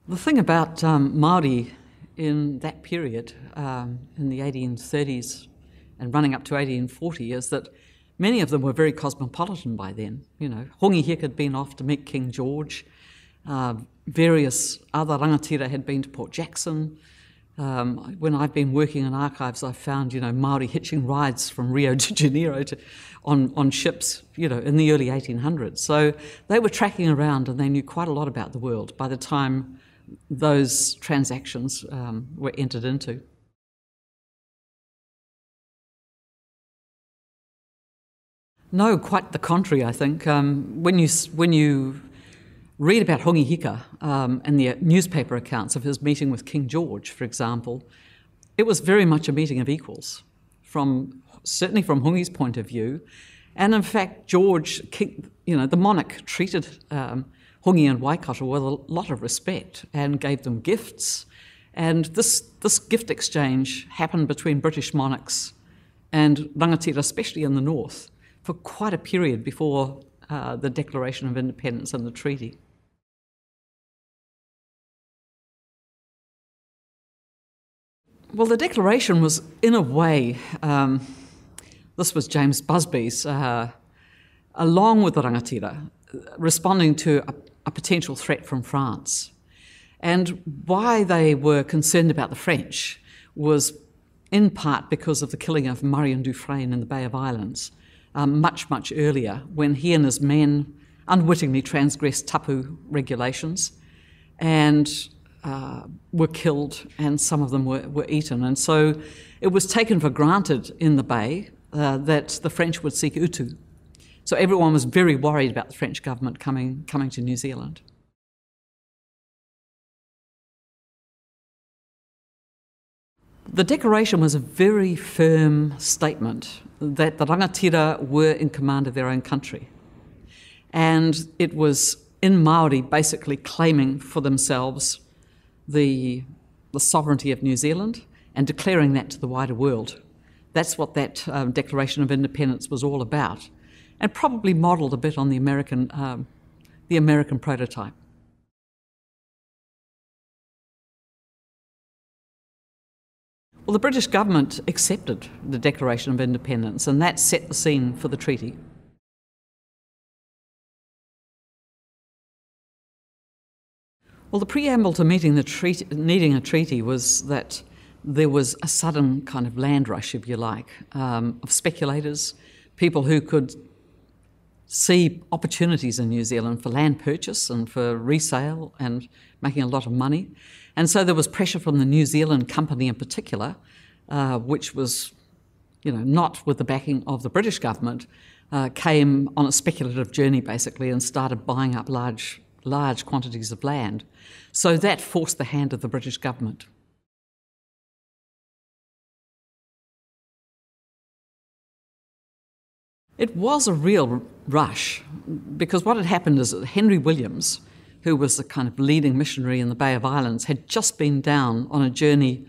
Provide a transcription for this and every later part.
The thing about Māori in that period, in the 1830s and running up to 1840, is that many of them were very cosmopolitan by then. You know, Hongi Hika had been off to meet King George. Various other rangatira had been to Port Jackson. When I've been working in archives, I've found, you know, Māori hitching rides from Rio de Janeiro on ships, you know, in the early 1800s. So they were tracking around and they knew quite a lot about the world by the time those transactions were entered into. No, quite the contrary, I think. When you read about Hongi Hika and the newspaper accounts of his meeting with King George, for example, it was very much a meeting of equals, certainly from Hongi's point of view. And in fact, George, the monarch, treated Hongi and Waikato with a lot of respect and gave them gifts. And this gift exchange happened between British monarchs and rangatira, especially in the north, for quite a period before the Declaration of Independence and the treaty. Well, the Declaration was, in a way, this was James Busby's, along with the rangatira, responding to a potential threat from France. And why they were concerned about the French was in part because of the killing of Marion Dufresne in the Bay of Islands, much, much earlier, when he and his men unwittingly transgressed tapu regulations and were killed, and some of them were eaten. And so it was taken for granted in the Bay that the French would seek utu. So everyone was very worried about the French government coming to New Zealand. The Declaration was a very firm statement that the rangatira were in command of their own country. And it was in Māori basically claiming for themselves the sovereignty of New Zealand and declaring that to the wider world. That's what that Declaration of Independence was all about, and probably modelled a bit on the American prototype. Well, the British government accepted the Declaration of Independence, and that set the scene for the treaty. Well, the preamble to needing a treaty was that there was a sudden kind of land rush, if you like, of speculators, people who could see opportunities in New Zealand for land purchase and for resale and making a lot of money. And so there was pressure from the New Zealand company in particular, which was, not with the backing of the British government, came on a speculative journey basically and started buying up large quantities of land. So that forced the hand of the British government. It was a real rush, because what had happened is that Henry Williams, who was the kind of leading missionary in the Bay of Islands, had just been down on a journey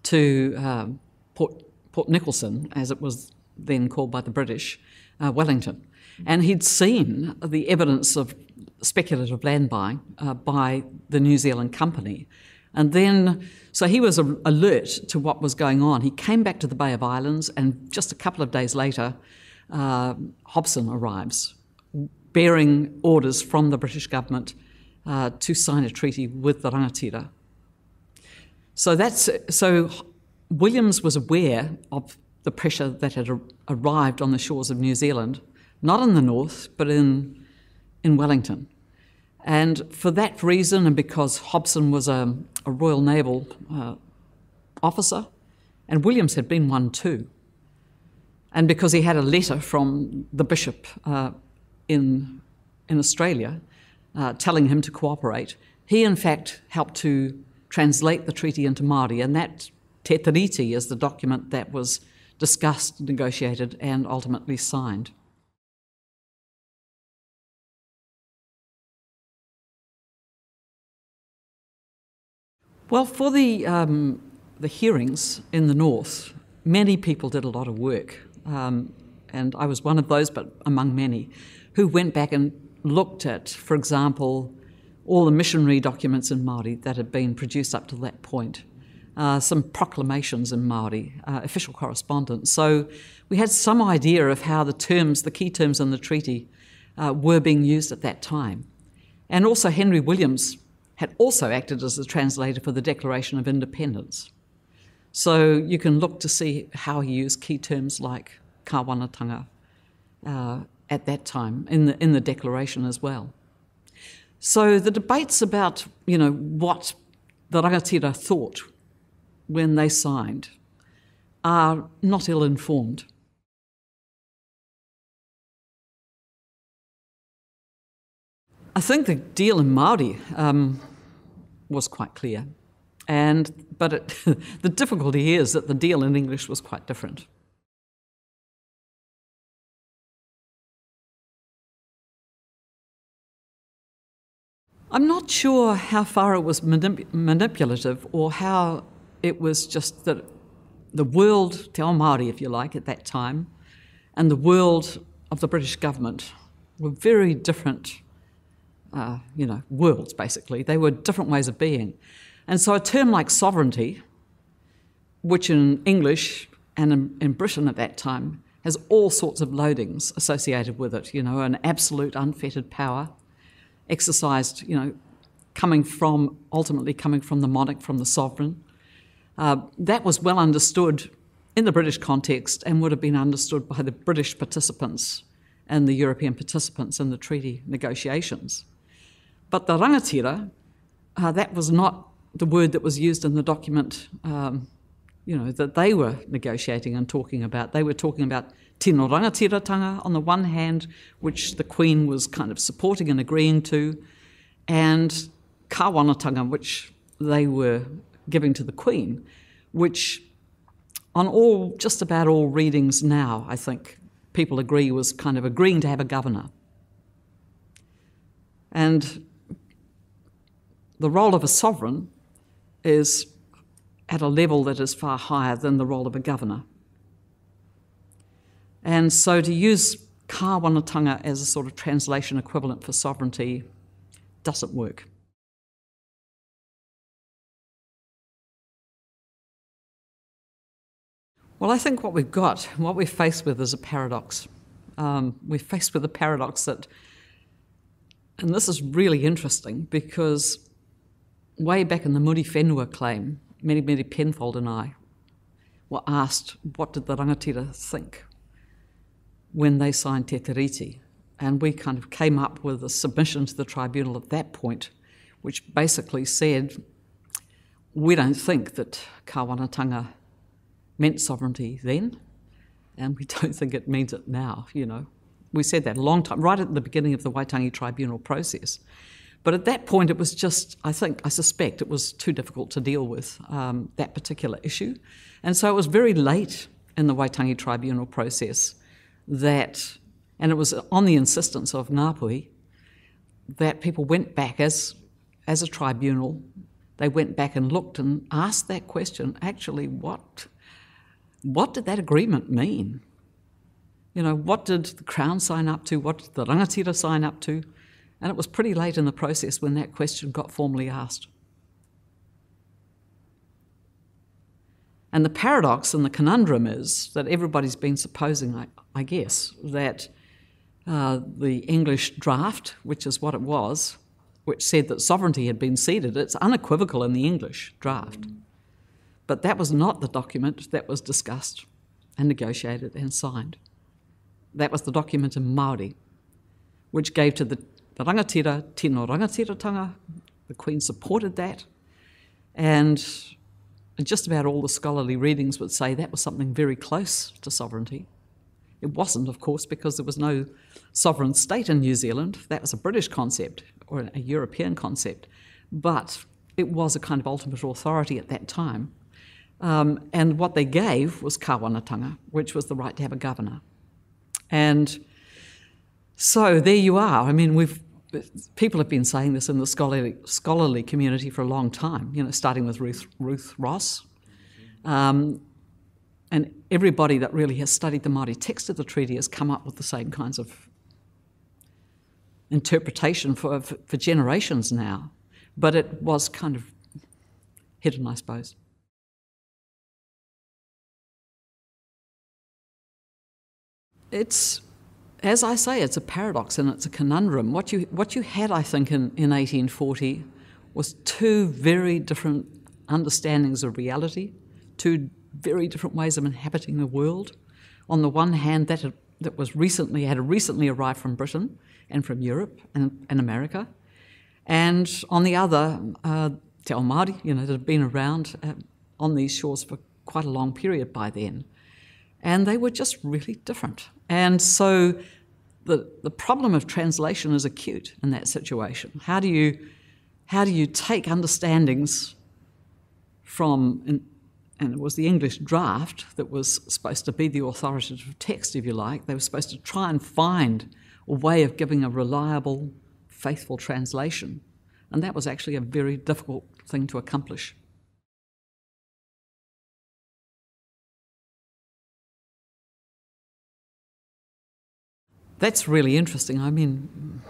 to Port Nicholson, as it was then called by the British, Wellington. And he'd seen the evidence of speculative land buying by the New Zealand company. And then, so he was alert to what was going on. He came back to the Bay of Islands, and just a couple of days later, Hobson arrives, bearing orders from the British government to sign a treaty with the rangatira. So Williams was aware of the pressure that had arrived on the shores of New Zealand, not in the north, but in Wellington. And for that reason, and because Hobson was a Royal Naval officer, and Williams had been one too, and because he had a letter from the bishop in Australia telling him to cooperate, he in fact helped to translate the treaty into Māori, and that Te Tiriti is the document that was discussed, negotiated, and ultimately signed. Well, for the hearings in the north, many people did a lot of work. And I was one of those, but among many, who went back and looked at, for example, all the missionary documents in Māori that had been produced up to that point, some proclamations in Māori, official correspondence. So we had some idea of how the terms, the key terms in the treaty, were being used at that time. And also Henry Williams had also acted as the translator for the Declaration of Independence. So you can look to see how he used key terms like Kāwanatanga at that time in the Declaration as well. So the debates about, what the rangatira thought when they signed are not ill-informed. I think the deal in Māori was quite clear, but the difficulty is that the deal in English was quite different. I'm not sure how far it was manipulative or how it was just that the world, Te Ao Māori if you like, at that time, and the world of the British government were very different worlds, basically. They were different ways of being. And so a term like sovereignty, which in English and in Britain at that time has all sorts of loadings associated with it, an absolute unfettered power, exercised, ultimately coming from the monarch, from the sovereign. That was well understood in the British context and would have been understood by the British participants and the European participants in the treaty negotiations. But the rangatira, that was not the word that was used in the document, that they were negotiating and talking about. They were talking about tino Rangatiratanga on the one hand, which the Queen was kind of supporting and agreeing to, and Kāwanatanga, which they were giving to the Queen, which on just about all readings now, I think, people agree was kind of agreeing to have a governor. And the role of a sovereign is at a level that is far higher than the role of a governor. And so to use Kāwanatanga as a sort of translation equivalent for sovereignty doesn't work. Well, I think what we're faced with is a paradox. We're faced with a paradox that, and this is really interesting because way back in the Muri Whenua claim, Meri Penfold and I were asked what did the rangatira think when they signed Te Tiriti, and we kind of came up with a submission to the tribunal at that point, which basically said, we don't think that Kāwanatanga meant sovereignty then, and we don't think it means it now, We said that a long time, right at the beginning of the Waitangi Tribunal process. But at that point, it was just, I suspect it was too difficult to deal with, that particular issue. And so it was very late in the Waitangi Tribunal process and it was on the insistence of Ngāpuhi, that people went back as a tribunal, they went back and looked and asked that question, actually, what did that agreement mean? What did the Crown sign up to? What did the rangatira sign up to? And it was pretty late in the process when that question got formally asked. And the paradox and the conundrum is that everybody's been supposing, I guess, that the English draft, which is what it was, which said that sovereignty had been ceded, it's unequivocal in the English draft. But that was not the document that was discussed and negotiated and signed. That was the document in Māori, which gave to the rangatira, tino Rangatiratanga. The Queen supported that, and just about all the scholarly readings would say that was something very close to sovereignty. It wasn't, of course, because there was no sovereign state in New Zealand. That was a British concept or a European concept, but it was a kind of ultimate authority at that time. And what they gave was Kāwanatanga, which was the right to have a governor. And so there you are. I mean, people have been saying this in the scholarly community for a long time, starting with Ruth Ross. And everybody that really has studied the Māori text of the treaty has come up with the same kinds of, interpretation for generations now, but it was kind of hidden, I suppose. It's, as I say, it's a paradox and it's a conundrum. What you had, I think, in 1840 was two very different understandings of reality, two very different ways of inhabiting the world. On the one hand, that had recently arrived from Britain and from Europe and America, and on the other, Te Reo Māori, that had been around on these shores for quite a long period by then, and they were just really different. And so the problem of translation is acute in that situation. How do you take understandings from, and it was the English draft that was supposed to be the authoritative text, if you like. They were supposed to try and find a way of giving a reliable, faithful translation. And that was actually a very difficult thing to accomplish. That's really interesting. I mean,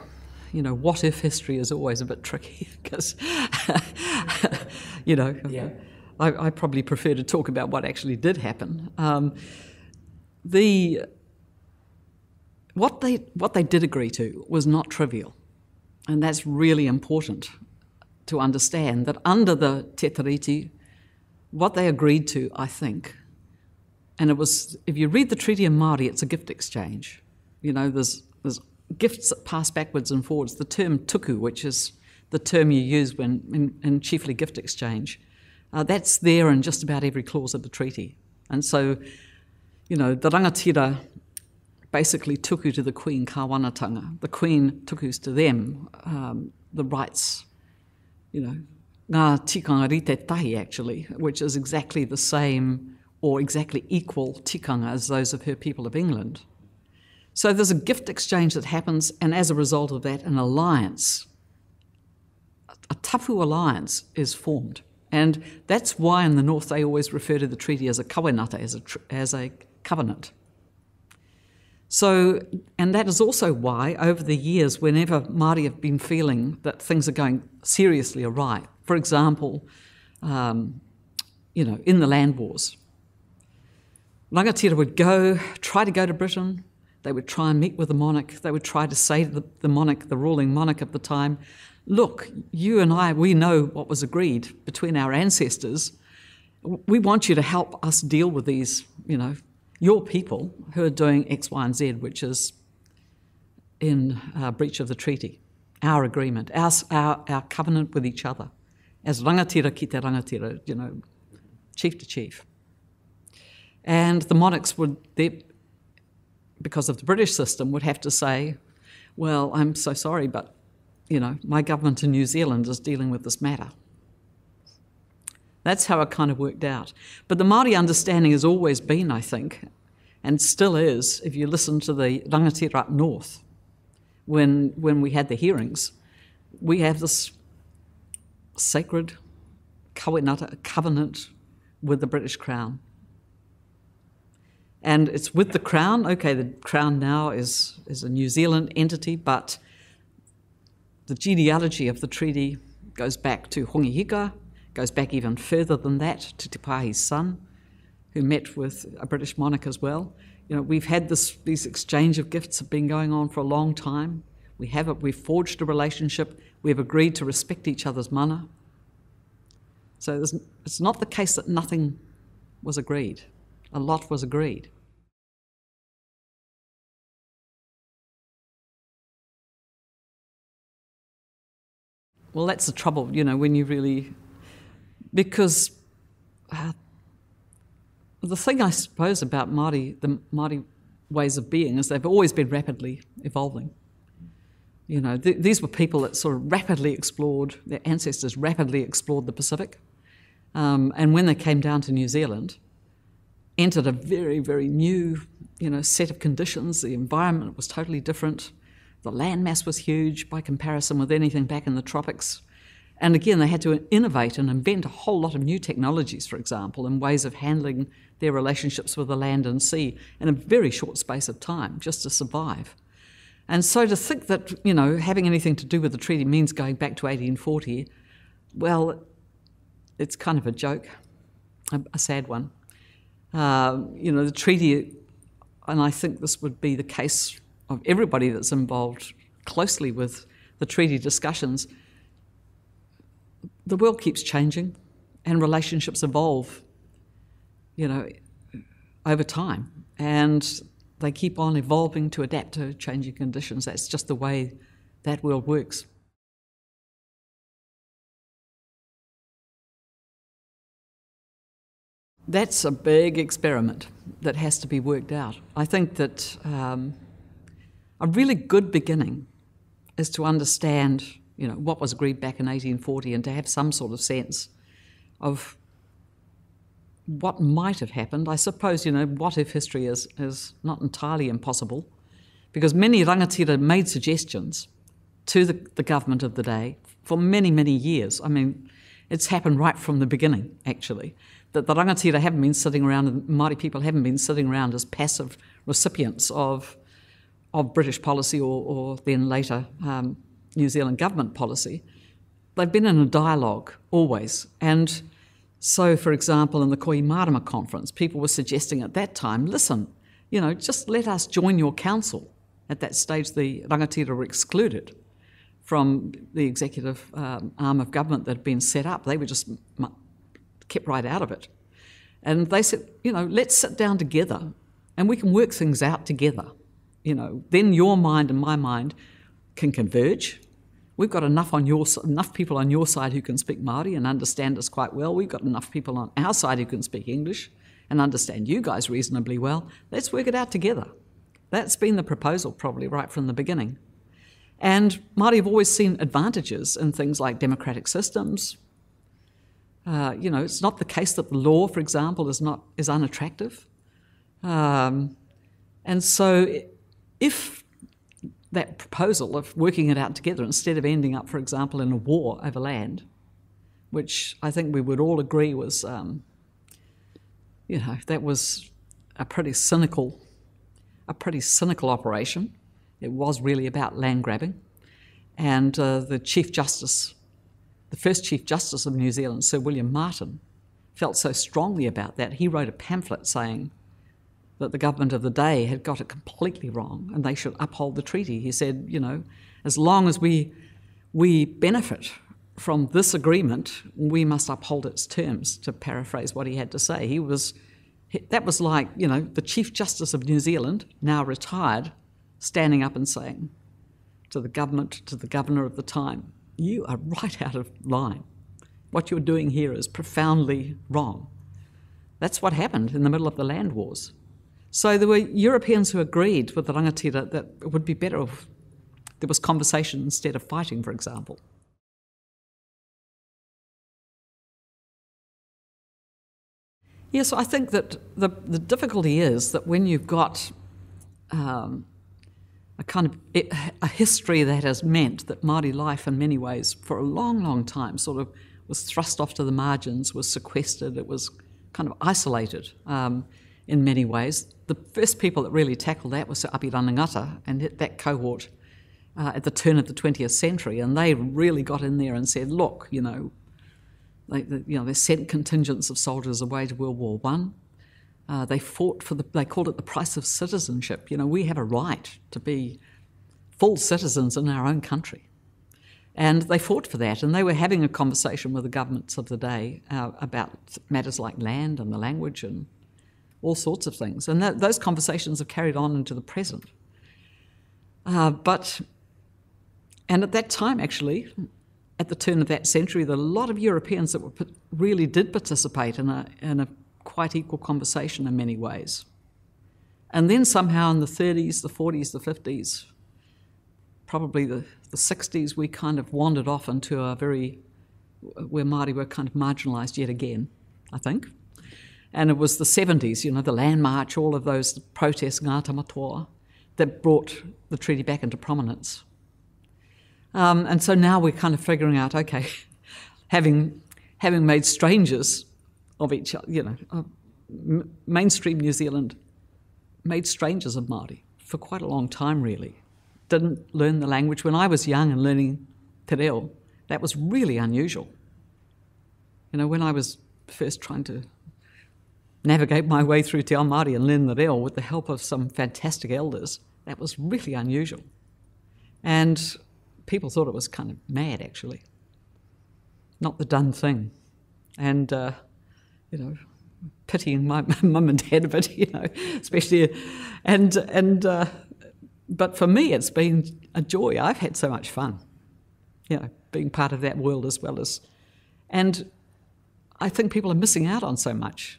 what if history is always a bit tricky because, Yeah. I probably prefer to talk about what actually did happen. What they did agree to was not trivial, and that's really important to understand, that under the Te Tiriti, what they agreed to, I think, and it was, if you read the Treaty in Māori, it's a gift exchange. There's gifts that pass backwards and forwards. The term tuku, which is the term you use when in chiefly gift exchange, that's there in just about every clause of the treaty. And so, the rangatira basically tuku to the Queen Kāwanatanga. The Queen tukus to them the rights, ngā tikanga rite tahi actually, which is exactly the same or exactly equal tikanga as those of her people of England. So there's a gift exchange that happens, and as a result of that, an alliance, a tapu alliance is formed. And that's why in the North they always refer to the treaty as a kawanata, as a covenant. So, and that is also why over the years, whenever Māori have been feeling that things are going seriously awry, for example, in the land wars, rangatira would try to go to Britain. They would try and meet with the monarch. They would try to say to the monarch, the ruling monarch of the time, look, you and I, we know what was agreed between our ancestors. We want you to help us deal with these, your people who are doing X, Y, and Z, which is in breach of the treaty, our agreement, our covenant with each other, as rangatira ki te rangatira, chief to chief. And the monarchs would, because of the British system, would have to say, well, I'm so sorry, but, my government in New Zealand is dealing with this matter. That's how it kind of worked out. But the Māori understanding has always been, I think, and still is, if you listen to the rangatira up north, when we had the hearings, we have this sacred covenant with the British Crown. And it's with the Crown. Okay, the Crown now is a New Zealand entity, but the genealogy of the treaty goes back to Hongihika, goes back even further than that to Te Pāhi's son, who met with a British monarch as well. We've had these exchange of gifts have been going on for a long time. We've forged a relationship. We've agreed to respect each other's mana. So it's not the case that nothing was agreed. A lot was agreed. Well, that's the trouble, when you really... Because the thing, I suppose, about the Māori ways of being is they've always been rapidly evolving. These were people that sort of rapidly explored, their ancestors rapidly explored the Pacific. And when they came down to New Zealand, entered a very, very new, set of conditions. The environment was totally different. The landmass was huge by comparison with anything back in the tropics. And again, they had to innovate and invent a whole lot of new technologies, for example, and ways of handling their relationships with the land and sea in a very short space of time, just to survive. And so to think that, having anything to do with the treaty means going back to 1840, well, it's kind of a joke, a sad one. The treaty, and I think this would be the case of everybody that's involved closely with the treaty discussions, the world keeps changing and relationships evolve, over time. And they keep on evolving to adapt to changing conditions. That's just the way that world works. That's a big experiment that has to be worked out. I think that a really good beginning is to understand, what was agreed back in 1840 and to have some sort of sense of what might have happened. I suppose, what if history is not entirely impossible, because many rangatira made suggestions to the government of the day for many, many years. I mean, it's happened right from the beginning, actually, that the rangatira haven't been sitting around, and Māori people haven't been sitting around as passive recipients of British policy or then later New Zealand government policy. They've been in a dialogue always. And so, for example, in the Koimarama conference, people were suggesting at that time, listen, just let us join your council. At that stage, the rangatira were excluded from the executive arm of government that had been set up. They were just kept right out of it. And they said, let's sit down together and we can work things out together. Then your mind and my mind can converge. We've got enough people on your side who can speak Māori and understand us quite well. We've got enough people on our side who can speak English and understand you guys reasonably well. Let's work it out together. That's been the proposal probably right from the beginning. And Māori have always seen advantages in things like democratic systems. It's not the case that the law, for example, is unattractive. And so if that proposal of working it out together instead of ending up, for example, in a war over land, which I think we would all agree was, that was a pretty cynical operation. It was really about land grabbing. And the first Chief Justice of New Zealand, Sir William Martin, felt so strongly about that, he wrote a pamphlet saying that the government of the day had got it completely wrong and they should uphold the treaty. He said, as long as we benefit from this agreement, we must uphold its terms, to paraphrase what he had to say. That was like, the Chief Justice of New Zealand, now retired, standing up and saying to the governor of the time, you are right out of line. What you're doing here is profoundly wrong. That's what happened in the middle of the land wars. So there were Europeans who agreed with the rangatira that it would be better if there was conversation instead of fighting, for example. Yeah, so I think that the difficulty is that when you've got a history that has meant that Māori life in many ways for a long, long time sort of was thrust off to the margins, was sequestered, it was kind of isolated in many ways. The first people that really tackled that was Sir Apiranangata and that cohort at the turn of the 20th century, and they really got in there and said, look, they sent contingents of soldiers away to World War I. They fought they called it the price of citizenship. We have a right to be full citizens in our own country. And they fought for that, and they were having a conversation with the governments of the day about matters like land and the language and all sorts of things. And those conversations have carried on into the present. And at that time, actually, at the turn of that century, there were a lot of Europeans that really did participate in a quite equal conversation in many ways. And then somehow in the 30s, the 40s, the 50s, probably the 60s, we kind of wandered off into where Māori were kind of marginalised yet again, I think. And it was the 70s, the Land March, all of those protests, Ngāta Matoa, that brought the treaty back into prominence. And so now we're kind of figuring out, okay, having made strangers of each other, mainstream New Zealand made strangers of Māori for quite a long time, really. didn't learn the language. When I was young and learning Te Reo, that was really unusual. You know, when I was first trying to navigate my way through Te Ao Māori and learn the reo with the help of some fantastic elders, that was really unusual. And people thought it was kind of mad, actually. Not the done thing. And, you know, pitying my mum and dad a bit, you know, especially. But for me, it's been a joy. I've had so much fun, you know, being part of that world as well as. And I think people are missing out on so much,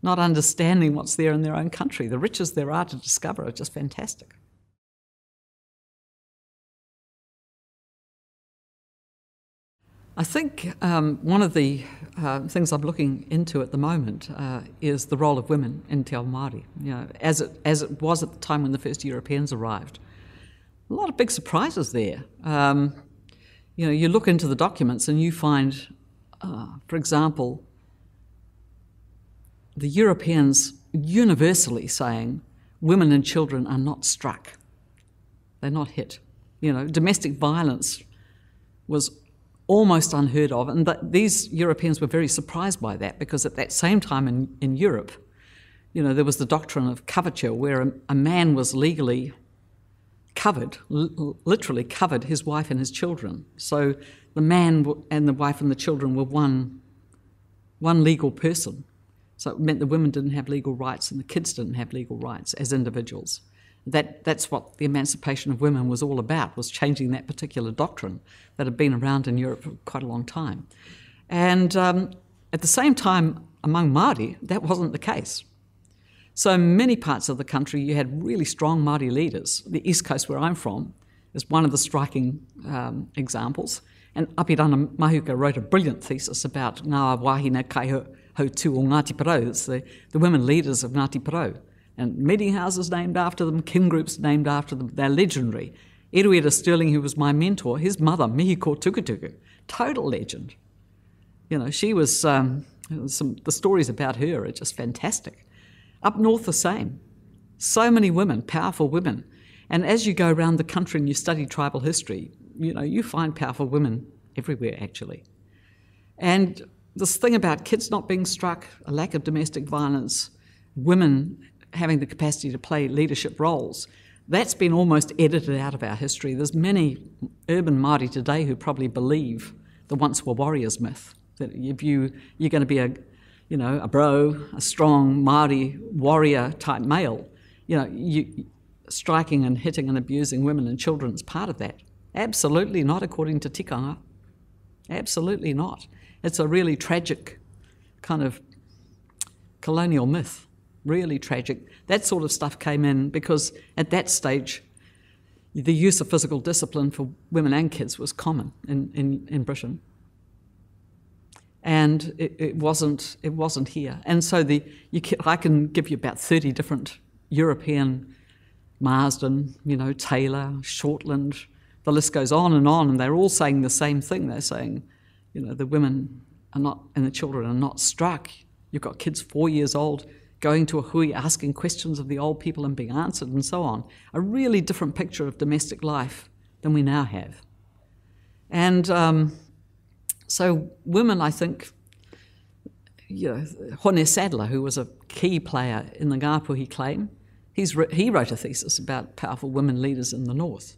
not understanding what's there in their own country. The riches there are to discover are just fantastic. I think one of the things I'm looking into at the moment is the role of women in Te Ao Māori, you know, as it was at the time when the first Europeans arrived. A lot of big surprises there. You know, you look into the documents and you find, for example, the Europeans universally saying women and children are not struck. They're not hit. You know, domestic violence was almost unheard of, and these Europeans were very surprised by that, because at that same time in Europe, you know, there was the doctrine of coverture, where a man was legally covered, literally covered his wife and his children. So the man and the wife and the children were one legal person. So it meant the women didn't have legal rights and the kids didn't have legal rights as individuals. That's what the emancipation of women was all about, was changing that particular doctrine that had been around in Europe for quite a long time. And at the same time, among Māori, that wasn't the case. So in many parts of the country, you had really strong Māori leaders. The East Coast, where I'm from, is one of the striking examples. And Aotearoa Mahuka wrote a brilliant thesis about ngā wahine kai ho tū o Ngāti Porou. It's the women leaders of Ngāti Porou. And meeting houses named after them, kin groups named after them. They're legendary. Eruera Sterling, who was my mentor, his mother, Mihiko Tukutuku, total legend. You know, she was, the stories about her are just fantastic. Up north, the same. So many women, powerful women. And as you go around the country and you study tribal history, you know, you find powerful women everywhere, actually. And this thing about kids not being struck, a lack of domestic violence, women having the capacity to play leadership roles, that's been almost edited out of our history. There's many urban Māori today who probably believe the once were warriors myth, that if you're going to be a bro, a strong Māori warrior type male, you know, striking and hitting and abusing women and children is part of that. Absolutely not, according to tikanga. Absolutely not. It's a really tragic kind of colonial myth. Really tragic. That sort of stuff came in because at that stage, the use of physical discipline for women and kids was common in Britain. And it wasn't here. And so I can give you about 30 different European, Marsden, you know, Taylor, Shortland, the list goes on, and they're all saying the same thing. They're saying, you know, the women are not, and the children are not struck. You've got kids 4 years old going to a hui, asking questions of the old people and being answered and so on. A really different picture of domestic life than we now have. And so women, I think, you know, Hone Sadler, who was a key player in the Ngāpuhi claim, he wrote a thesis about powerful women leaders in the north.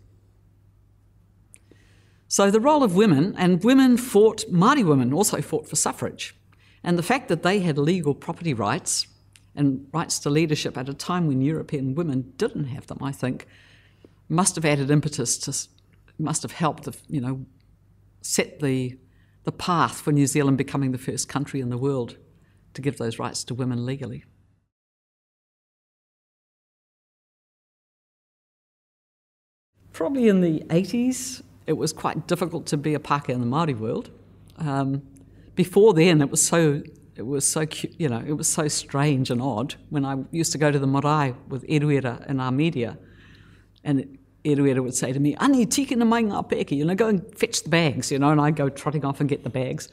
So the role of women, and women fought, Māori women also fought for suffrage. And the fact that they had legal property rights and rights to leadership at a time when European women didn't have them, I think, must have added impetus must have helped, you know, set the path for New Zealand becoming the first country in the world to give those rights to women legally. Probably in the 80s, it was quite difficult to be a Pākehā in the Māori world. Before then, it was so you know, it was so strange and odd. When I used to go to the marae with Eruera in our media, and Eruera would say to me, "Ani, tikina mai ngā pēke," you know, go and fetch the bags, you know, and I'd go trotting off and get the bags.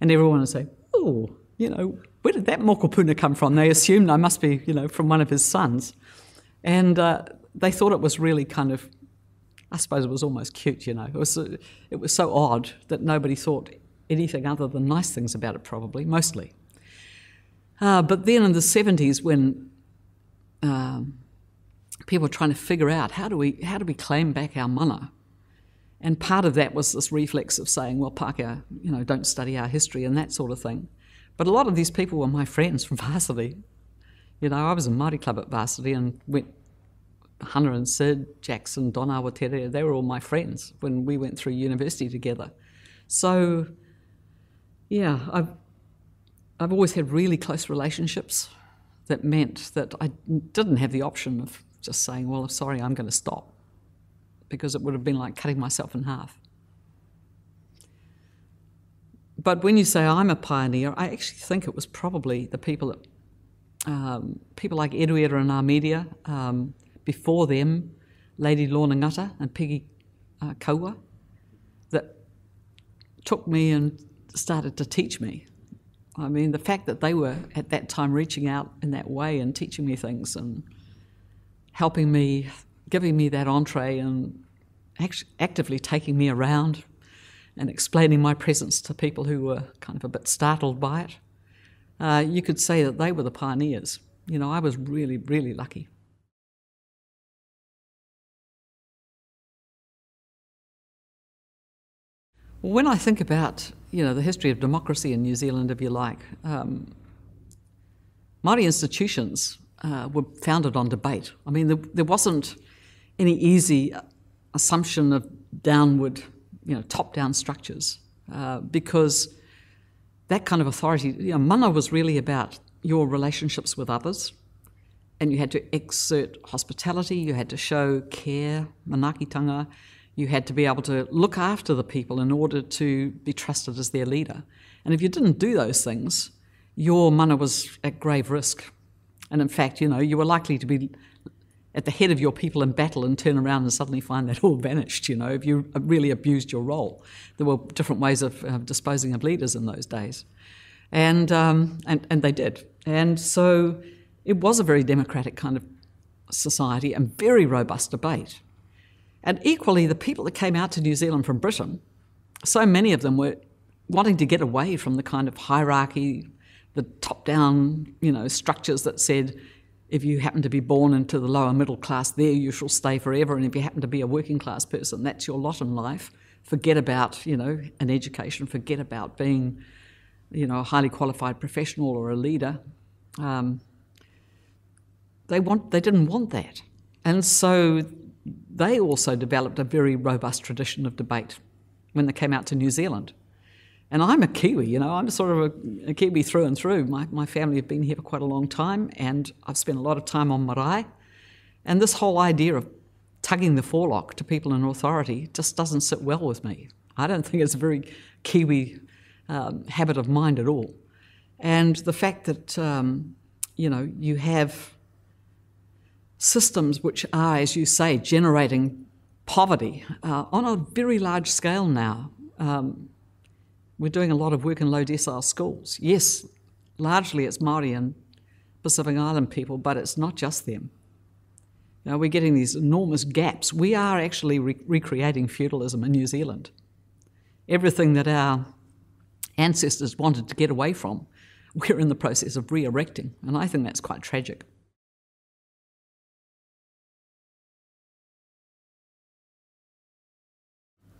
And everyone would say, "Oh, you know, where did that moko Puna come from?" They assumed I must be, you know, from one of his sons. And they thought it was really kind of I suppose it was almost cute, you know. It was so odd that nobody thought anything other than nice things about it, probably, mostly. But then in the 70s, when people were trying to figure out how do we claim back our mana, and part of that was this reflex of saying, well, Pākehā, you know, don't study our history and that sort of thing. But a lot of these people were my friends from varsity. You know, I was in Māori Club at varsity and went, Hannah and Sid, Jackson, Donna Aotearoa, they were all my friends when we went through university together. So, yeah, I've always had really close relationships that meant that I didn't have the option of just saying, well, sorry, I'm going to stop, because it would have been like cutting myself in half. But when you say I'm a pioneer, I actually think it was probably the people like Eruera and Armedia, before them, Lady Lorna Ngata and Peggy Kaua, that took me and started to teach me. I mean, the fact that they were at that time reaching out in that way and teaching me things and helping me, giving me that entree and actively taking me around and explaining my presence to people who were kind of a bit startled by it, you could say that they were the pioneers. You know, I was really, really lucky. Well, when I think about, you know, the history of democracy in New Zealand, if you like, Māori institutions were founded on debate. I mean, there wasn't any easy assumption of downward, you know, top-down structures, because that kind of authority, you know, mana was really about your relationships with others, and you had to exert hospitality, you had to show care, manaakitanga, you had to be able to look after the people in order to be trusted as their leader. And if you didn't do those things, your mana was at grave risk. And in fact, you know, you were likely to be at the head of your people in battle and turn around and suddenly find that all vanished, you know, if you really abused your role. There were different ways of disposing of leaders in those days. And they did. And so it was a very democratic kind of society and very robust debate. And equally, the people that came out to New Zealand from Britain, so many of them were wanting to get away from the kind of hierarchy, the top-down, you know, structures that said, if you happen to be born into the lower middle class, there you shall stay forever, and if you happen to be a working class person, that's your lot in life. Forget about, you know, an education, forget about being, you know, a highly qualified professional or a leader. They didn't want that. And so they also developed a very robust tradition of debate when they came out to New Zealand. And I'm a Kiwi, you know, I'm sort of a Kiwi through and through. My family have been here for quite a long time, and I've spent a lot of time on marae. And this whole idea of tugging the forelock to people in authority just doesn't sit well with me. I don't think it's a very Kiwi habit of mind at all. And the fact that, you know, you have systems which are, as you say, generating poverty on a very large scale now. We're doing a lot of work in low decile schools. Yes, largely it's Māori and Pacific Island people, but it's not just them. You know, we're getting these enormous gaps. We are actually recreating feudalism in New Zealand. Everything that our ancestors wanted to get away from, we're in the process of re-erecting, and I think that's quite tragic.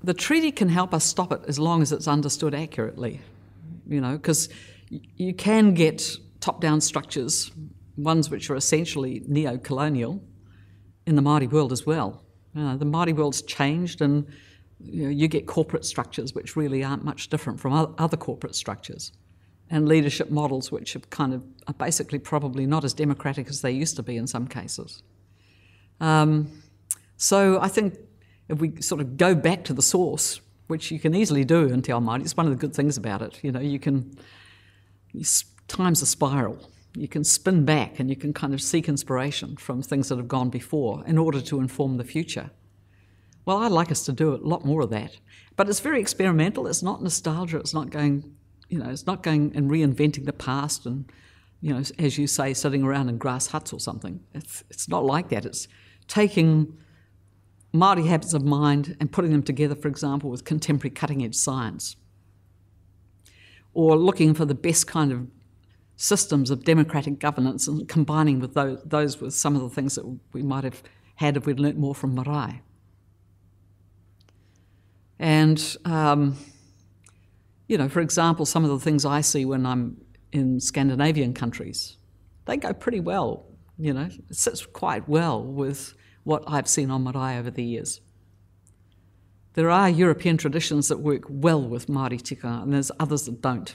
The treaty can help us stop it as long as it's understood accurately, you know, because you can get top-down structures, ones which are essentially neo-colonial, in the Māori world as well. The Māori world's changed, and you know, you get corporate structures which really aren't much different from other corporate structures, and leadership models which are basically probably not as democratic as they used to be in some cases. So I think if we sort of go back to the source, which you can easily do in Te Ao Māori, it's one of the good things about it. You know, time's a spiral. You can spin back and you can kind of seek inspiration from things that have gone before in order to inform the future. Well, I'd like us to do a lot more of that. But it's very experimental. It's not nostalgia. It's not going, you know, it's not going and reinventing the past and, you know, as you say, sitting around in grass huts or something. It's not like that. It's taking Māori habits of mind and putting them together, for example, with contemporary cutting-edge science, or looking for the best kind of systems of democratic governance and combining with those with some of the things that we might have had if we'd learnt more from marae. And, for example, some of the things I see when I'm in Scandinavian countries, they go pretty well, it sits quite well with what I've seen on marae over the years. There are European traditions that work well with Māori tikanga, and there's others that don't.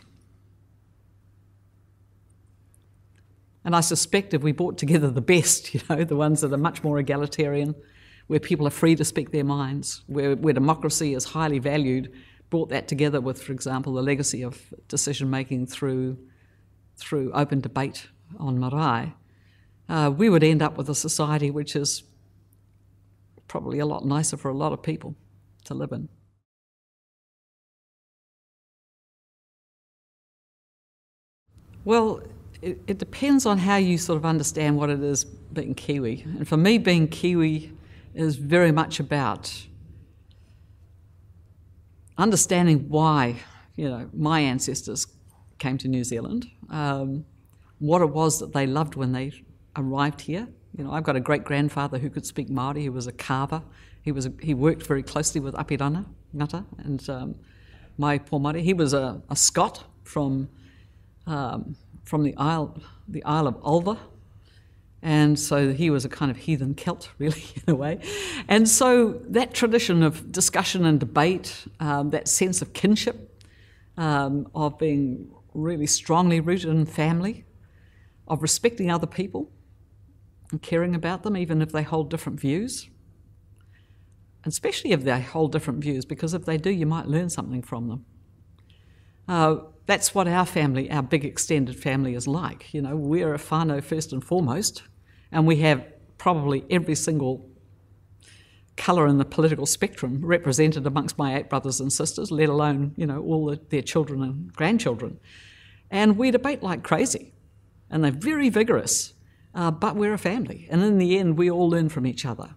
And I suspect if we brought together the best, the ones that are much more egalitarian, where people are free to speak their minds, where democracy is highly valued, brought that together with, for example, the legacy of decision-making through open debate on marae, we would end up with a society which is probably a lot nicer for a lot of people to live in. Well, it depends on how you sort of understand what it is being Kiwi. And for me, being Kiwi is very much about understanding why, my ancestors came to New Zealand, what it was that they loved when they arrived here. I've got a great-grandfather who could speak Māori, who was a carver. He worked very closely with Aotearoa ngata and mai pōmari. He was a Scot from the Isle of Ulva, and so he was a kind of heathen Celt, really, in a way. And so that tradition of discussion and debate, that sense of kinship, of being really strongly rooted in family, of respecting other people and caring about them, even if they hold different views, and especially if they hold different views, because if they do, you might learn something from them. That's what our family, our big extended family, is like. We're a whānau first and foremost, and we have probably every single colour in the political spectrum represented amongst my 8 brothers and sisters, let alone, all their children and grandchildren. And we debate like crazy, and they're very vigorous, but we're a family. And in the end, we all learn from each other.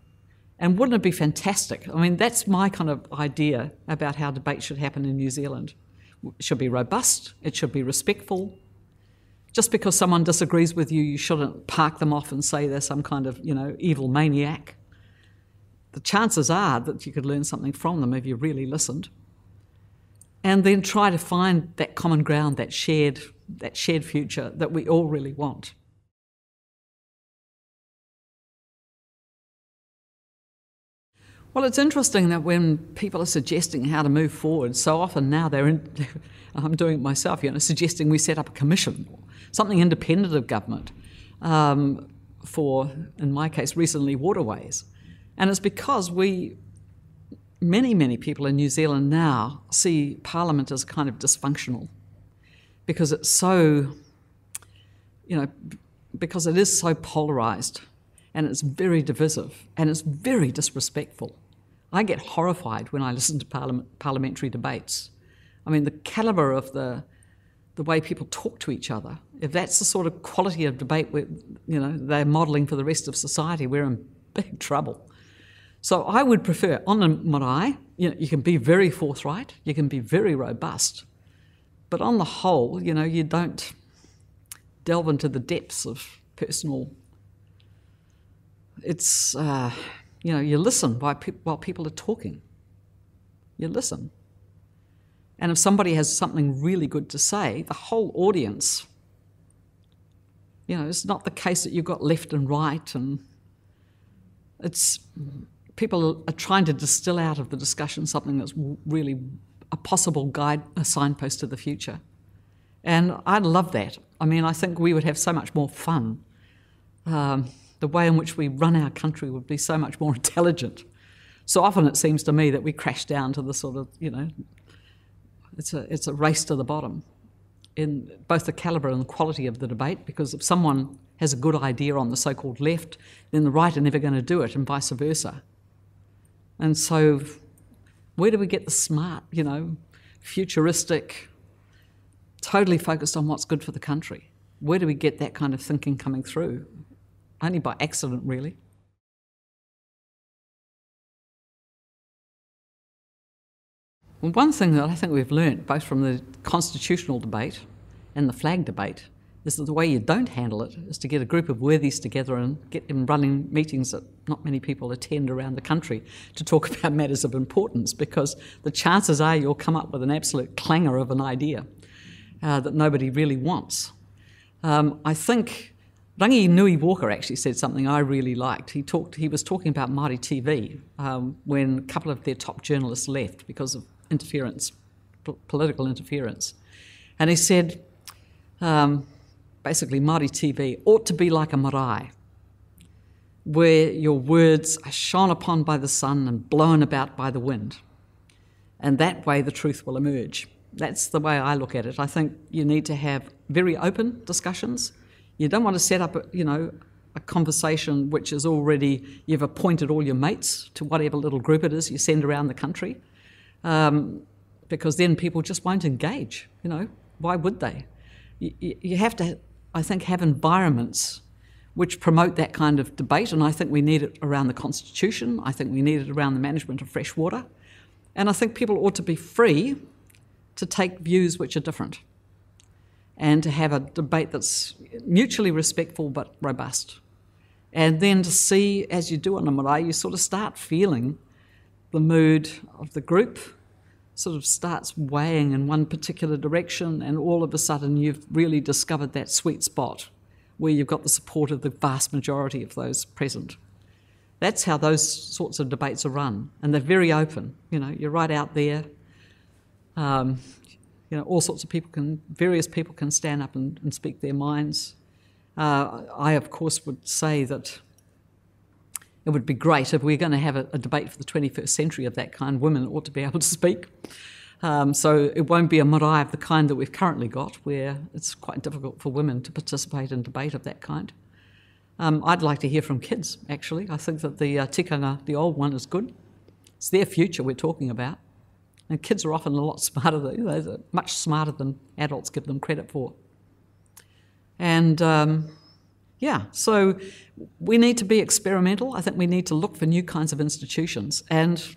And wouldn't it be fantastic? I mean, that's my kind of idea about how debate should happen in New Zealand. It should be robust, it should be respectful. Just because someone disagrees with you, you shouldn't park them off and say they're some kind of, evil maniac. The chances are that you could learn something from them if you really listened. And then try to find that common ground, that shared future that we all really want. Well, it's interesting that when people are suggesting how to move forward, so often now I'm doing it myself, suggesting we set up a commission, something independent of government, for, in my case, recently waterways. And it's because many people in New Zealand now see Parliament as kind of dysfunctional, because it's so, because it is so polarised, and it's very divisive, and it's very disrespectful. I get horrified when I listen to parliamentary debates. I mean, the calibre of the way people talk to each other, if that's the sort of quality of debate they're modelling for the rest of society, we're in big trouble. So I would prefer, on the marae, you can be very forthright, you can be very robust, but on the whole, you don't delve into the depths of personal. It's, you listen while people are talking. You listen. And if somebody has something really good to say, the whole audience, it's not the case that you've got left and right, and people are trying to distill out of the discussion something that's really a possible guide, a signpost to the future. And I love that. I mean, I think we would have so much more fun. The way in which we run our country would be so much more intelligent. So often it seems to me that we crash down to the sort of, it's a race to the bottom in both the calibre and the quality of the debate, because if someone has a good idea on the so-called left, then the right are never going to do it, and vice versa. And so where do we get the smart, futuristic, totally focused on what's good for the country? Where do we get that kind of thinking coming through? Only by accident, really. one thing that I think we've learnt, both from the constitutional debate and the flag debate, is that the way you don't handle it is to get a group of worthies together and get them running meetings that not many people attend around the country to talk about matters of importance, because the chances are you'll come up with an absolute clanger of an idea that nobody really wants. I think Rangi Nui Walker actually said something I really liked. He was talking about Māori TV when a couple of their top journalists left because of interference, political interference. And he said, basically, Māori TV ought to be like a marae, where your words are shone upon by the sun and blown about by the wind. And that way the truth will emerge. That's the way I look at it. I think you need to have very open discussions. You don't want to set up a conversation which is already, you've appointed all your mates to whatever little group it is you send around the country, because then people just won't engage. Why would they? You have to, I think, have environments which promote that kind of debate, and I think we need it around the Constitution. I think we need it around the management of fresh water. And I think people ought to be free to take views which are different and to have a debate that's mutually respectful but robust. And then to see, as you do on a marae, you sort of start feeling the mood of the group sort of starts weighing in one particular direction, and all of a sudden you've really discovered that sweet spot where you've got the support of the vast majority of those present. That's how those sorts of debates are run, and they're very open. You're right out there. All sorts of various people can stand up and speak their minds. I, of course, would say that it would be great if we're going to have a debate for the 21st century of that kind. Women ought to be able to speak. So it won't be a marae of the kind that we've currently got, where it's quite difficult for women to participate in debate of that kind. I'd like to hear from kids, actually. I think that the tikanga, the old one, is good. It's their future we're talking about. And kids are often a lot smarter, they're much smarter than adults give them credit for. And so we need to be experimental. I think we need to look for new kinds of institutions, and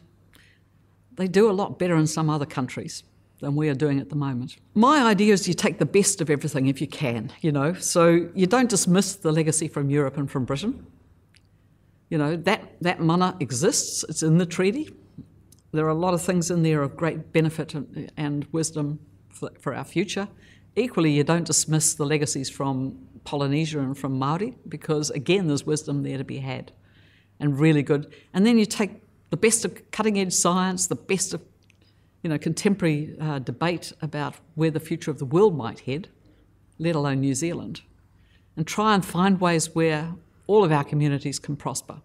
they do a lot better in some other countries than we are doing at the moment. My idea is you take the best of everything if you can, so you don't dismiss the legacy from Europe and from Britain. That mana exists, it's in the treaty. There are a lot of things in there of great benefit and wisdom for our future. Equally, you don't dismiss the legacies from Polynesia and from Māori, because, again, there's wisdom there to be had, and really good. And then you take the best of cutting-edge science, the best of contemporary debate about where the future of the world might head, let alone New Zealand, and try and find ways where all of our communities can prosper.